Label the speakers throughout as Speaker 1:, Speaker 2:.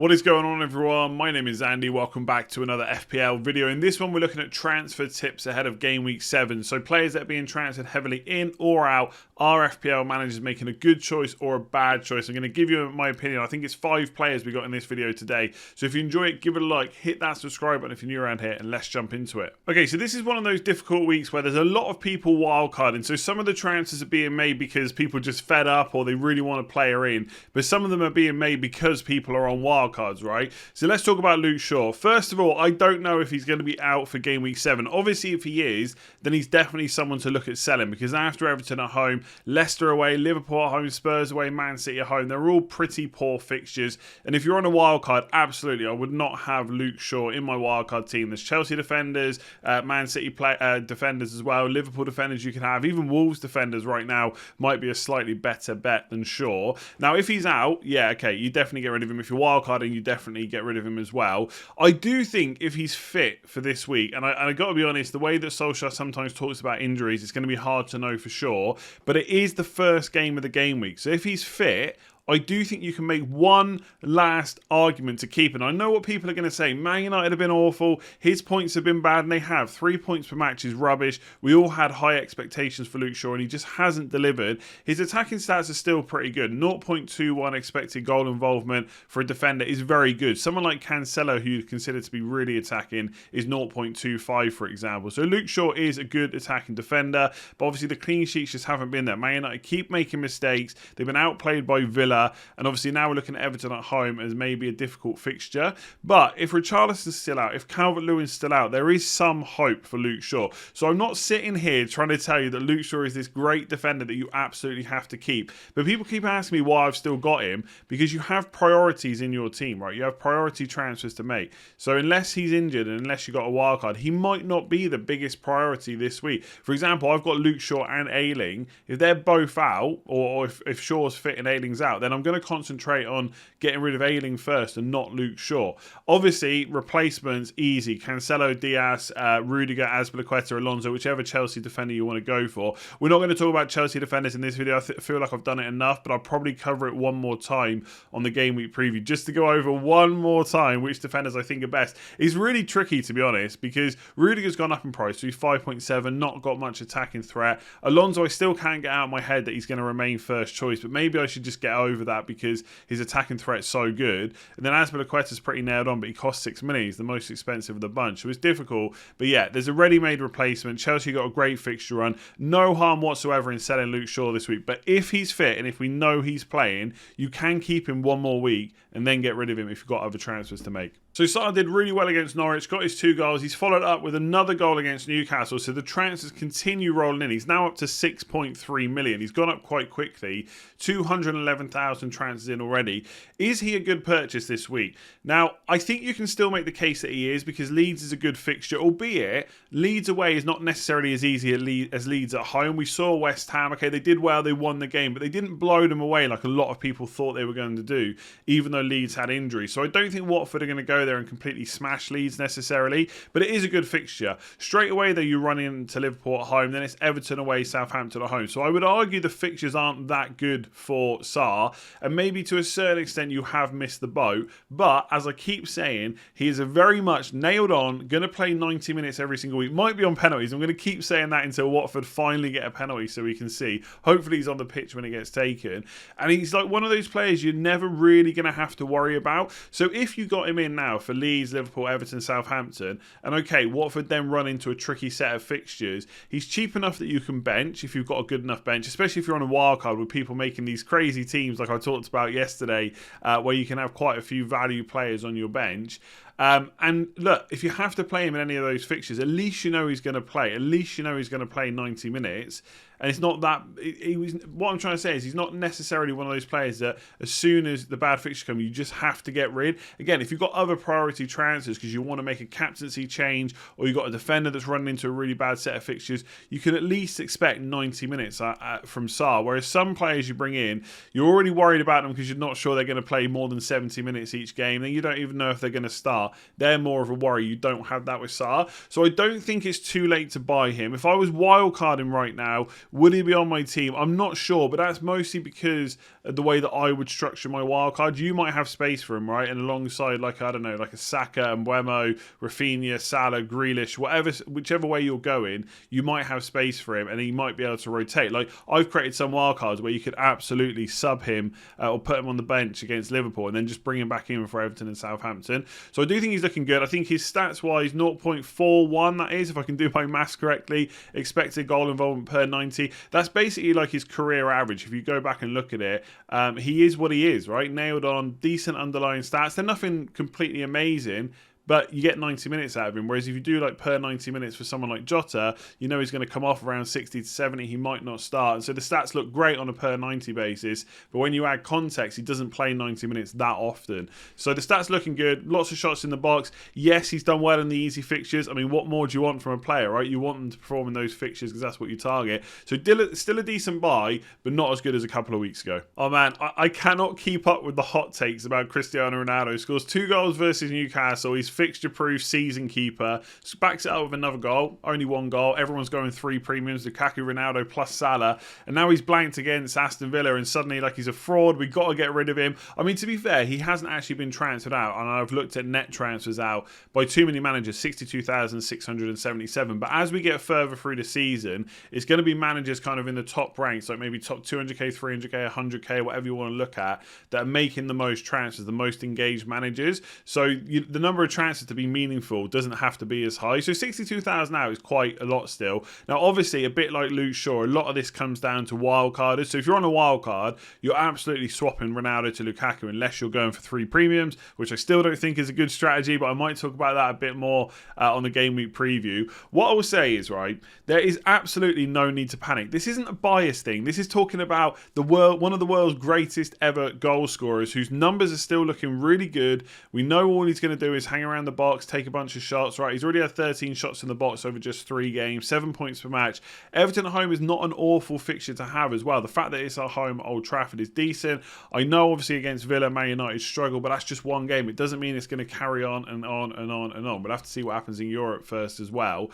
Speaker 1: What is going on, everyone? My name is Andy. Welcome back to another FPL video. In this one, we're looking at transfer tips ahead of game week 7. So players that are being transferred heavily in or out, are FPL managers making a good choice or a bad choice? I'm going to give you my opinion. I think it's 5 players we got in this video today. So if you enjoy it, give it a like, hit that subscribe button if you're new around here, and let's jump into it. Okay, so this is one of those difficult weeks where there's a lot of people wildcarding. So some of the transfers are being made because people just fed up or they really want a player in. But some of them are being made because people are on wildcards, right? So let's talk about Luke Shaw. First of all, I don't know if he's going to be out for game week 7. Obviously, if he is, then he's definitely someone to look at selling, because after Everton at home, Leicester away, Liverpool at home, Spurs away, Man City at home, they're all pretty poor fixtures. And if you're on a wildcard, absolutely, I would not have Luke Shaw in my wildcard team. There's Chelsea defenders, Man City defenders as well, Liverpool defenders you can have, even Wolves defenders right now might be a slightly better bet than Shaw. Now, if he's out, yeah, okay, you definitely get rid of him. If you're wildcarding, you definitely get rid of him as well. I do think if he's fit for this week, and I got to be honest, the way that Solskjaer sometimes talks about injuries, it's going to be hard to know for sure, but it is the first game of the game week. So if he's fit, I do think you can make one last argument to keep. And I know what people are going to say. Man United have been awful. His points have been bad, and they have. 3 points per match is rubbish. We all had high expectations for Luke Shaw, and he just hasn't delivered. His attacking stats are still pretty good. 0.21 expected goal involvement for a defender is very good. Someone like Cancelo, who you consider to be really attacking, is 0.25, for example. So Luke Shaw is a good attacking defender, but obviously the clean sheets just haven't been there. Man United keep making mistakes. They've been outplayed by Villa. And obviously now we're looking at Everton at home as maybe a difficult fixture. But if Richarlison's still out, if Calvert-Lewin's still out, there is some hope for Luke Shaw. So I'm not sitting here trying to tell you that Luke Shaw is this great defender that you absolutely have to keep. But people keep asking me why I've still got him, because you have priorities in your team, right? You have priority transfers to make. So unless he's injured and unless you've got a wild card, he might not be the biggest priority this week. For example, I've got Luke Shaw and Ayling. If they're both out, or if Shaw's fit and Ayling's out, then I'm going to concentrate on getting rid of Ayling first and not Luke Shaw. Obviously, replacements, easy. Cancelo, Diaz, Rudiger, Azpilicueta, Alonso, whichever Chelsea defender you want to go for. We're not going to talk about Chelsea defenders in this video. I feel like I've done it enough, but I'll probably cover it one more time on the game week preview, just to go over one more time which defenders I think are best. It's really tricky, to be honest, because Rudiger's gone up in price, so he's 5.7, not got much attacking threat. Alonso, I still can't get out of my head that he's going to remain first choice, but maybe I should just get over that because his attacking threat's so good. And then Azpilicueta's pretty nailed on, but he costs 6 million. He's the most expensive of the bunch, so it's difficult. But yeah, there's a ready-made replacement. Chelsea got a great fixture run. No harm whatsoever in selling Luke Shaw this week. But if he's fit and if we know he's playing, you can keep him one more week and then get rid of him if you've got other transfers to make. So Sadio did really well against Norwich, got his 2 goals. He's followed up with another goal against Newcastle. So the transfers continue rolling in. He's now up to 6.3 million. He's gone up quite quickly. 211,000 transfers in already. Is he a good purchase this week? Now, I think you can still make the case that he is, because Leeds is a good fixture, albeit Leeds away is not necessarily as easy as Leeds at home. We saw West Ham. Okay, they did well. They won the game, but they didn't blow them away like a lot of people thought they were going to do, even though Leeds had injuries. So I don't think Watford are going to go there and completely smash Leeds necessarily, but it is a good fixture. Straight away though, you run into Liverpool at home, then it's Everton away, Southampton at home. So I would argue the fixtures aren't that good for Sarr, and maybe to a certain extent you have missed the boat, but as I keep saying, he is a very much nailed on, going to play 90 minutes every single week, might be on penalties. I'm going to keep saying that until Watford finally get a penalty so we can see. Hopefully he's on the pitch when it gets taken, and he's like one of those players you're never really going to have to worry about. So if you got him in now for Leeds, Liverpool, Everton, Southampton, and okay, Watford then run into a tricky set of fixtures, he's cheap enough that you can bench if you've got a good enough bench, especially if you're on a wildcard with people making these crazy teams like I talked about yesterday, where you can have quite a few value players on your bench. And look, if you have to play him in any of those fixtures, at least you know he's going to play. At least you know he's going to play 90 minutes. And it's not that... what I'm trying to say is he's not necessarily one of those players that as soon as the bad fixtures come, you just have to get rid. Again, if you've got other priority transfers because you want to make a captaincy change, or you've got a defender that's running into a really bad set of fixtures, you can at least expect 90 minutes from Sarr. Whereas some players you bring in, you're already worried about them because you're not sure they're going to play more than 70 minutes each game. Then you don't even know if they're going to start. start, they're more of a worry. You don't have that with Salah. So I don't think it's too late to buy him. If I was wildcarding right now, would he be on my team? I'm not sure, but that's mostly because of the way that I would structure my wildcard. You might have space for him, right? And alongside, like, I don't know, like a Saka, Mbeumo, Rafinha, Salah, Grealish, whichever way you're going, you might have space for him and he might be able to rotate. Like, I've created some wildcards where you could absolutely sub him or put him on the bench against Liverpool and then just bring him back in for Everton and Southampton. So I do think he's looking good. I think his stats-wise, 0.41, that is, if I can do my maths correctly, expected goal involvement per 90. That's basically like his career average. If you go back and look at it, he is what he is, right? Nailed on, decent underlying stats. They're nothing completely amazing, but you get 90 minutes out of him. Whereas if you do like per 90 minutes for someone like Jota, you know he's going to come off around 60 to 70. He might not start. And so the stats look great on a per 90 basis. But when you add context, he doesn't play 90 minutes that often. So the stats looking good. Lots of shots in the box. Yes, he's done well in the easy fixtures. I mean, what more do you want from a player, right? You want them to perform in those fixtures because that's what you target. So still a decent buy, but not as good as a couple of weeks ago. Oh man, I cannot keep up with the hot takes about Cristiano Ronaldo. Scores 2 goals versus Newcastle. He's fixture-proof season keeper. Backs it up with another goal. Only 1 goal. Everyone's going 3 premiums. Lukaku, Ronaldo plus Salah. And now he's blanked against Aston Villa and suddenly like he's a fraud. We've got to get rid of him. I mean, to be fair, he hasn't actually been transferred out. And I've looked at net transfers out by too many managers, 62,677. But as we get further through the season, it's going to be managers kind of in the top ranks, like maybe top 200k, 300k, 100k, whatever you want to look at, that are making the most transfers, the most engaged managers. So the number of transfers to be meaningful doesn't have to be as high. So 62,000 out is quite a lot still. Now, obviously, a bit like Luke Shaw, a lot of this comes down to wildcarders. So if you're on a wildcard, you're absolutely swapping Ronaldo to Lukaku unless you're going for 3 premiums, which I still don't think is a good strategy, but I might talk about that a bit more on the game week preview. What I will say is, right, there is absolutely no need to panic. This isn't a bias thing. This is talking about one of the world's greatest ever goal scorers whose numbers are still looking really good. We know all he's going to do is hang around the box, take a bunch of shots, right? He's already had 13 shots in the box over just 3 games, 7 points per match. Everton at home is not an awful fixture to have as well. The fact that it's at home at Old Trafford is decent. I know obviously against Villa, Man United struggle, but that's just one game. It doesn't mean it's going to carry on and on and on and on. We'll have to see what happens in Europe first as well.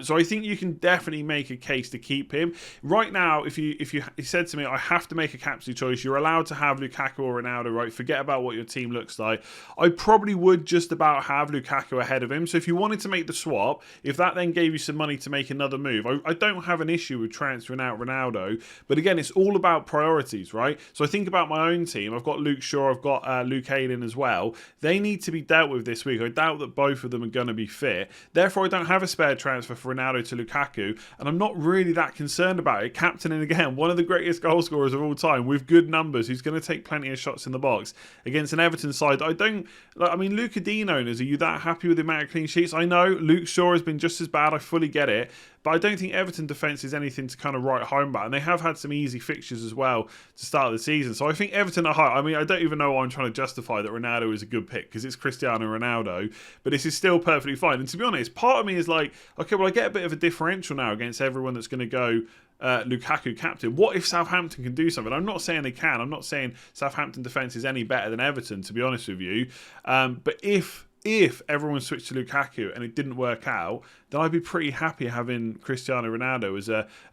Speaker 1: So I think you can definitely make a case to keep him. Right now, if you said to me, I have to make a captaincy choice, you're allowed to have Lukaku or Ronaldo, right? Forget about what your team looks like. I probably would just about have Lukaku ahead of him. So if you wanted to make the swap, if that then gave you some money to make another move, I don't have an issue with transferring out Ronaldo. But again, it's all about priorities, right? So I think about my own team. I've got Luke Shaw, I've got Luke Ayling as well. They need to be dealt with this week. I doubt that both of them are going to be fit. Therefore, I don't have a spare transfer for Ronaldo to Lukaku, and I'm not really that concerned about it. Captaining again, one of the greatest goal scorers of all time with good numbers, who's going to take plenty of shots in the box against an Everton side. I mean, Luca Dean owners, are you that happy with the amount of clean sheets? I know Luke Shaw has been just as bad. I fully get it. But I don't think Everton defence is anything to kind of write home about. And they have had some easy fixtures as well to start the season. So I think Everton are high. I mean, I don't even know why I'm trying to justify that Ronaldo is a good pick because it's Cristiano Ronaldo. But this is still perfectly fine. And to be honest, part of me is like, okay, well, I get a bit of a differential now against everyone that's going to go Lukaku captain. What if Southampton can do something? I'm not saying they can. I'm not saying Southampton defence is any better than Everton, to be honest with you. But if everyone switched to Lukaku and it didn't work out, then I'd be pretty happy having Cristiano Ronaldo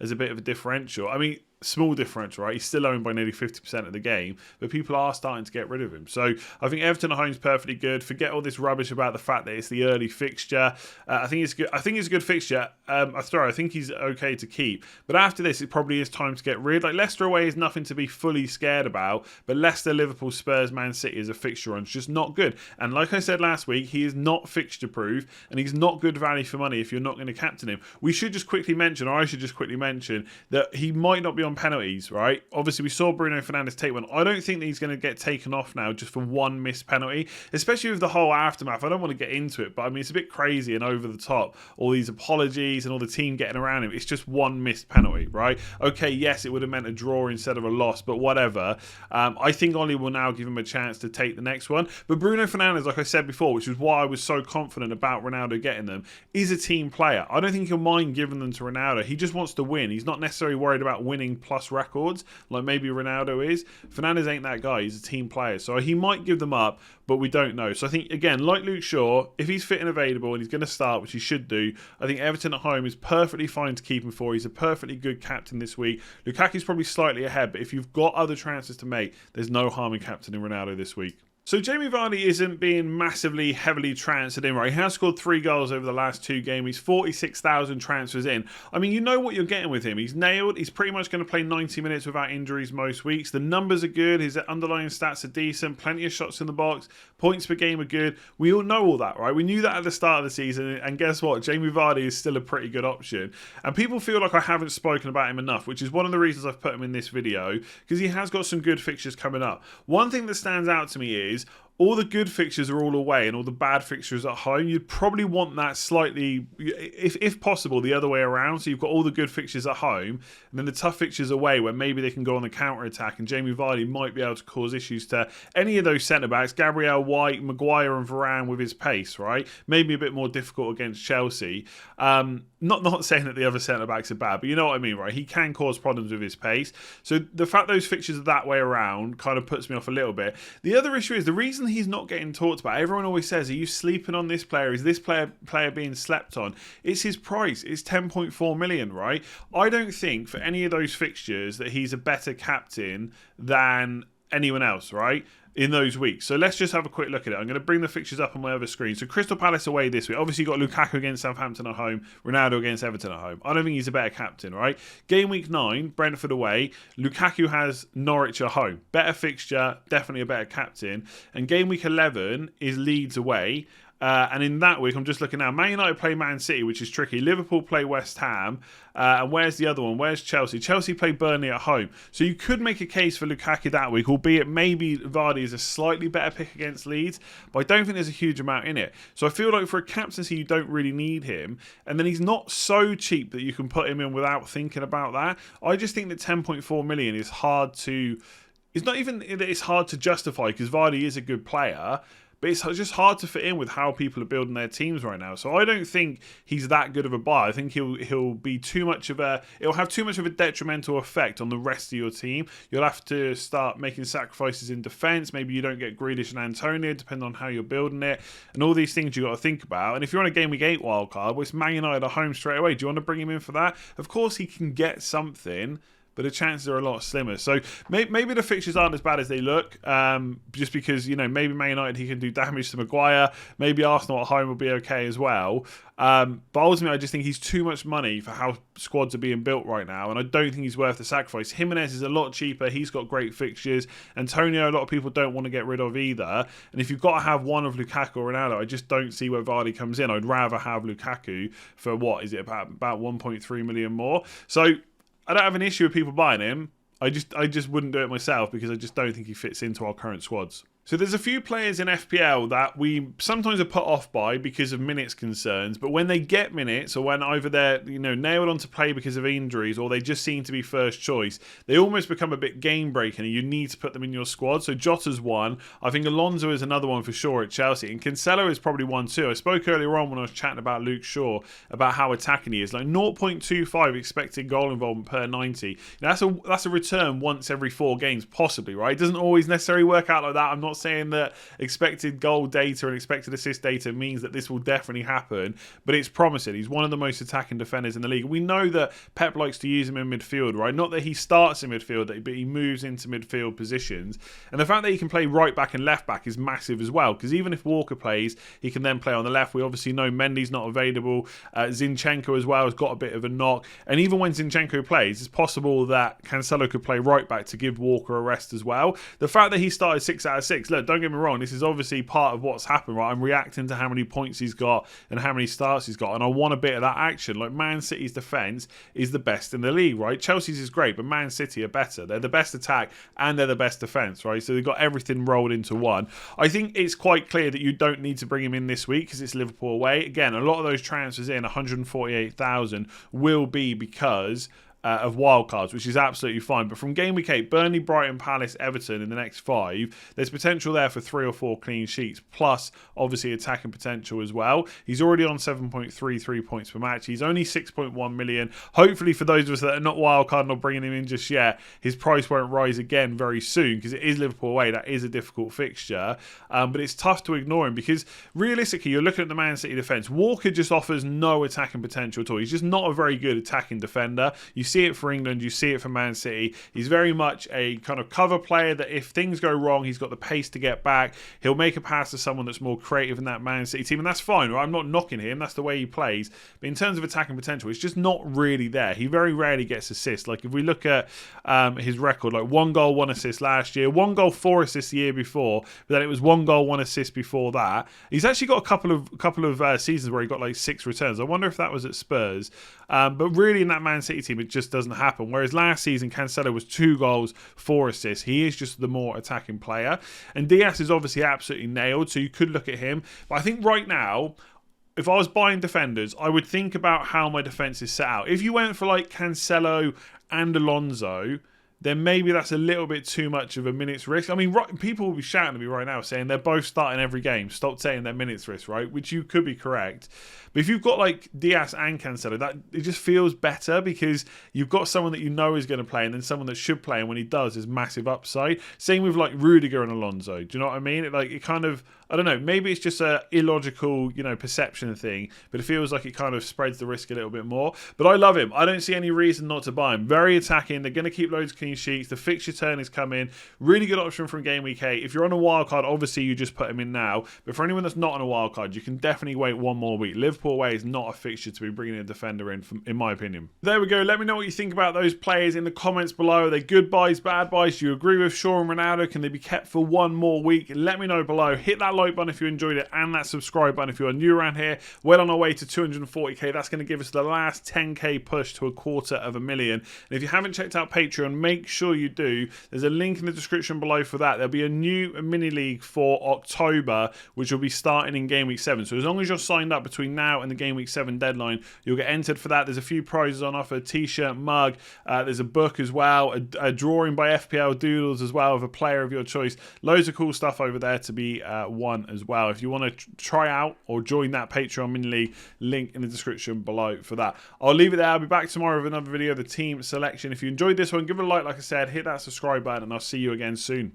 Speaker 1: as a bit of a differential. I mean, small differential, right? He's still owned by nearly 50% of the game, but people are starting to get rid of him. So I think Everton at home is perfectly good. Forget all this rubbish about the fact that it's the early fixture. I think it's good. I think it's a good fixture. I think he's okay to keep. But after this, it probably is time to get rid. Like Leicester away is nothing to be fully scared about, but Leicester, Liverpool, Spurs, Man City is a fixture run. It's just not good. And like I said last week, he is not fixture proof, and he's not good value for money if you're not going to captain him. We should just quickly mention, or I should just quickly mention, that he might not be on penalties, right? Obviously, we saw Bruno Fernandes take one. I don't think that he's going to get taken off now just for one missed penalty, especially with the whole aftermath. I don't want to get into it, but I mean, it's a bit crazy and over the top. All these apologies and all the team getting around him. It's just one missed penalty, right? Okay, yes, it would have meant a draw instead of a loss, but whatever. I think Ollie will now give him a chance to take the next one. But Bruno Fernandes, like I said before, which was why I was so confident about Ronaldo getting them, is a team player. I don't think he'll mind giving them to Ronaldo. He just wants to win. He's not necessarily worried about winning plus records, like maybe Ronaldo is. Fernandes ain't that guy. He's a team player. So he might give them up, but we don't know. So I think, again, like Luke Shaw, if he's fit and available and he's going to start, which he should do, I think Everton at home is perfectly fine to keep him for. He's a perfectly good captain this week. Lukaku's probably slightly ahead, but if you've got other transfers to make, there's no harm in captaining Ronaldo this week. So Jamie Vardy isn't being massively heavily transferred in, right? He has scored 3 goals over the last 2 games. He's 46,000 transfers in. I mean, you know what you're getting with him. He's nailed. He's pretty much going to play 90 minutes without injuries most weeks. The numbers are good. His underlying stats are decent. Plenty of shots in the box. Points per game are good. We all know all that, right? We knew that at the start of the season. And guess what? Jamie Vardy is still a pretty good option. And people feel like I haven't spoken about him enough, which is one of the reasons I've put him in this video, because he has got some good fixtures coming up. One thing that stands out to me is all the good fixtures are all away and all the bad fixtures at home. You'd probably want that slightly, if possible, the other way around. So you've got all the good fixtures at home and then the tough fixtures away where maybe they can go on the counter-attack and Jamie Vardy might be able to cause issues to any of those centre-backs, Gabriel, White, Maguire and Varane with his pace, right? Maybe a bit more difficult against Chelsea. Not saying that the other centre-backs are bad, but you know what I mean, right? He can cause problems with his pace. So the fact those fixtures are that way around kind of puts me off a little bit. The other issue is the reason he's not getting talked about. Everyone always says, are you sleeping on this player? Is this player being slept on? It's his price. It's 10.4 million, right? I don't think for any of those fixtures that he's a better captain than anyone else, right? In those weeks. So let's just have a quick look at it. I'm going to bring the fixtures up on my other screen. So Crystal Palace away this week. Obviously you've got Lukaku against Southampton at home, Ronaldo against Everton at home. I don't think he's a better captain, right? Game week 9, Brentford away. Lukaku has Norwich at home. Better fixture, definitely a better captain. And game week 11 is Leeds away. And in that week, I'm just looking now, Man United play Man City, which is tricky. Liverpool play West Ham. And where's the other one? Where's Chelsea? Chelsea play Burnley at home. So you could make a case for Lukaku that week, albeit maybe Vardy is a slightly better pick against Leeds. But I don't think there's a huge amount in it. So I feel like for a captaincy, you don't really need him. And then he's not so cheap that you can put him in without thinking about that. I just think that 10.4 million is hard to... It's not even that it's hard to justify because Vardy is a good player. But it's just hard to fit in with how people are building their teams right now. So I don't think he's that good of a buy. I think he'll be too much of a... It'll have too much of a detrimental effect on the rest of your team. You'll have to start making sacrifices in defence. Maybe you don't get Grealish and Antonio, depending on how you're building it. And all these things you've got to think about. And if you're on a Game Week 8 wildcard, well, it's Man United at home straight away. Do you want to bring him in for that? Of course he can get something, but the chances are a lot slimmer. So maybe the fixtures aren't as bad as they look, just because, you know, maybe Man United, he can do damage to Maguire. Maybe Arsenal at home will be okay as well. But ultimately, I just think he's too much money for how squads are being built right now, and I don't think he's worth the sacrifice. Jimenez is a lot cheaper. He's got great fixtures. Antonio, a lot of people don't want to get rid of either. And if you've got to have one of Lukaku or Ronaldo, I just don't see where Vardy comes in. I'd rather have Lukaku for, what is it, about 1.3 million more. So I don't have an issue with people buying him. I just wouldn't do it myself because I just don't think he fits into our current squads. So there's a few players in FPL that we sometimes are put off by because of minutes concerns, but when they get minutes or when either they're nailed on to play because of injuries or they just seem to be first choice, they almost become a bit game breaking and you need to put them in your squad. So Jota's one. I think Alonso is another one for sure at Chelsea, and Cancelo is probably one too. I spoke earlier on when I was chatting about Luke Shaw about how attacking he is, like 0.25 expected goal involvement per 90. Now, that's a return once every 4 games possibly, right? It doesn't always necessarily work out like that. I'm not saying that expected goal data and expected assist data means that this will definitely happen, but it's promising. He's one of the most attacking defenders in the league. We know that Pep likes to use him in midfield, right? Not that he starts in midfield, but he moves into midfield positions. And the fact that he can play right back and left back is massive as well, because even if Walker plays, he can then play on the left. We obviously know Mendy's not available. Zinchenko as well has got a bit of a knock. And even when Zinchenko plays, it's possible that Cancelo could play right back to give Walker a rest as well. The fact that he started 6 out of 6, look, don't get me wrong, this is obviously part of what's happened, right? I'm reacting to how many points he's got and how many starts he's got, and I want a bit of that action. Like, Man City's defence is the best in the league, right? Chelsea's is great, but Man City are better. They're the best attack and they're the best defence, right? So they've got everything rolled into one. I think it's quite clear that you don't need to bring him in this week because it's Liverpool away. Again, a lot of those transfers in, 148,000, will be because of wildcards, which is absolutely fine. But from game week 8, Burnley, Brighton, Palace, Everton in the next 5, there's potential there for 3 or 4 clean sheets, plus obviously attacking potential as well. He's already on 7.33 points per match. He's only 6.1 million. Hopefully for those of us that are not wildcarding or bringing him in just yet, his price won't rise again very soon, because it is Liverpool away. That is a difficult fixture. But it's tough to ignore him, because realistically, you're looking at the Man City defence. Walker just offers no attacking potential at all. He's just not a very good attacking defender. You see it for England, you see it for Man City. He's very much a kind of cover player that if things go wrong, he's got the pace to get back. He'll make a pass to someone that's more creative in that Man City team, and that's fine. Right? I'm not knocking him. That's the way he plays. But in terms of attacking potential, it's just not really there. He very rarely gets assists. Like if we look at his record, like 1 goal, 1 assist last year, 1 goal, 4 assists the year before, but then it was 1 goal, 1 assist before that. He's actually got a couple of seasons where he got like 6 returns. I wonder if that was at Spurs. But really in that Man City team, it just doesn't happen. Whereas last season, Cancelo was 2 goals, 4 assists. He is just the more attacking player. And Diaz is obviously absolutely nailed, so you could look at him. But I think right now, if I was buying defenders, I would think about how my defence is set out. If you went for like Cancelo and Alonso, then maybe that's a little bit too much of a minutes risk. I mean, people will be shouting at me right now saying they're both starting every game. Stop saying they're minutes risk, right? Which you could be correct. But if you've got like Diaz and Cancelo, that it just feels better, because you've got someone that you know is going to play, and then someone that should play, and when he does, there's massive upside. Same with like Rudiger and Alonso. Do you know what I mean? It kind of, I don't know, maybe it's just a illogical, perception thing, but it feels like it kind of spreads the risk a little bit more. But I love him. I don't see any reason not to buy him. Very attacking. They're going to keep loads of clean sheets. The fixture turn is coming. Really good option from game week 8. If you're on a wild card, obviously you just put him in now. But for anyone that's not on a wild card, you can definitely wait one more week. Liverpool away is not a fixture to be bringing a defender in my opinion. There we go. Let me know what you think about those players in the comments below. Are they good buys, bad buys? Do you agree with Shaw and Ronaldo? Can they be kept for one more week? Let me know below. Hit that like button if you enjoyed it, and that subscribe button if you're new around here. Well on our way to 240k. That's going to give us the last 10k push to 250,000. And if you haven't checked out Patreon, make sure you do. There's a link in the description below for that. There'll be a new mini league for October, which will be starting in game week 7. So as long as you're signed up between now and the game week 7 deadline, you'll get entered for that. There's a few prizes on offer: t-shirt, mug, there's a book as well, a drawing by FPL Doodles as well of a player of your choice. Loads of cool stuff over there to be won as well. If you want to try out or join that Patreon mini league, link in the description below for that. I'll leave it there. I'll be back tomorrow with another video of the team selection. If you enjoyed this one, give it a like I said, hit that subscribe button, and I'll see you again soon.